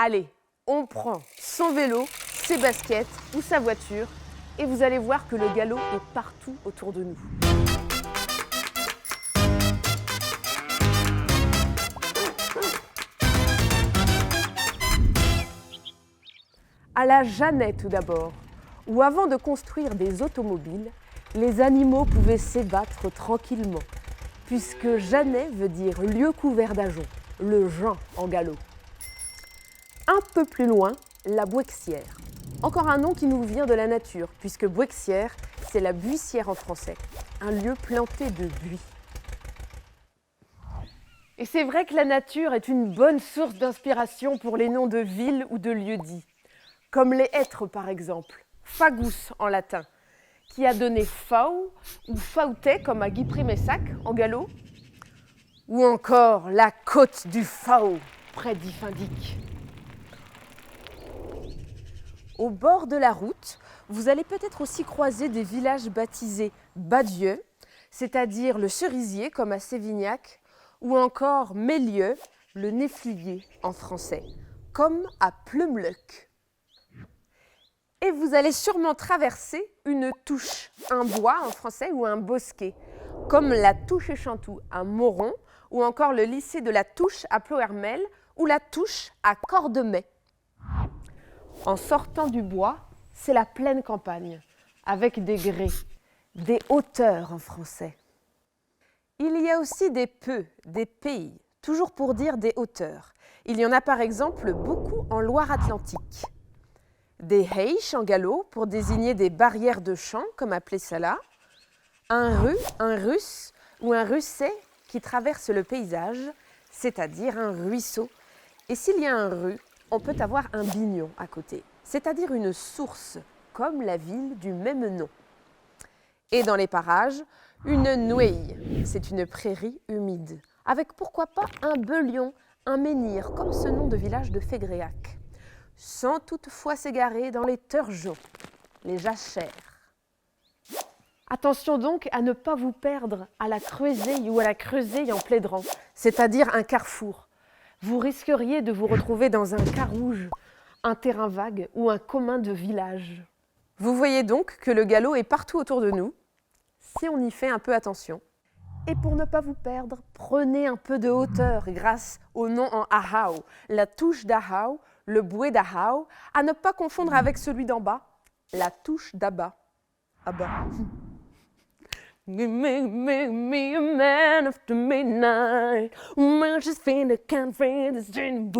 Allez, on prend son vélo, ses baskets ou sa voiture et vous allez voir que le galop est partout autour de nous. À la Jeannet tout d'abord, où avant de construire des automobiles, les animaux pouvaient s'ébattre tranquillement, puisque Jeannet veut dire lieu couvert d'ajoncs, le Jean en galop. Un peu plus loin, la Bouexière. Encore un nom qui nous vient de la nature, puisque Bouexière, c'est la buissière en français, un lieu planté de buis. Et c'est vrai que la nature est une bonne source d'inspiration pour les noms de villes ou de lieux-dits, comme les hêtres par exemple, fagus en latin, qui a donné fau ou fautet comme à Guy-Pré-Messac en gallo, ou encore la côte du Fau près d'Ifindic. Au bord de la route, vous allez peut-être aussi croiser des villages baptisés Badieux, c'est-à-dire le cerisier comme à Sévignac, ou encore Mélieu, le néflier en français, comme à Pleumeleuc. Et vous allez sûrement traverser une touche, un bois en français ou un bosquet, comme la Touche Chantou à Moron, ou encore le lycée de la Touche à Plohermel, ou la Touche à Cordemais. En sortant du bois, c'est la pleine campagne, avec des grès, des hauteurs en français. Il y a aussi des peu, des pays, toujours pour dire des hauteurs. Il y en a par exemple beaucoup en Loire-Atlantique. Des heiches en gallo pour désigner des barrières de champs, comme appelé ça là. Un ru, un russe ou un russet qui traverse le paysage, c'est-à-dire un ruisseau. Et s'il y a un ru, on peut avoir un bignon à côté, c'est-à-dire une source, comme la ville du même nom. Et dans les parages, une nouille, c'est une prairie humide, avec pourquoi pas un beulion, un menhir, comme ce nom de village de Fégréac, sans toutefois s'égarer dans les turgeons, les jachères. Attention donc à ne pas vous perdre à la Creuseille ou à la Creuseille en Plédran, c'est-à-dire un carrefour. Vous risqueriez de vous retrouver dans un carouge, un terrain vague ou un commun de village. Vous voyez donc que le galop est partout autour de nous, si on y fait un peu attention. Et pour ne pas vous perdre, prenez un peu de hauteur grâce au nom en ahau, la touche d'ahau, le bouet d'ahau, à ne pas confondre avec celui d'en bas, la touche d'aba. Abba. Me a man after midnight, just feel the can't find this dream.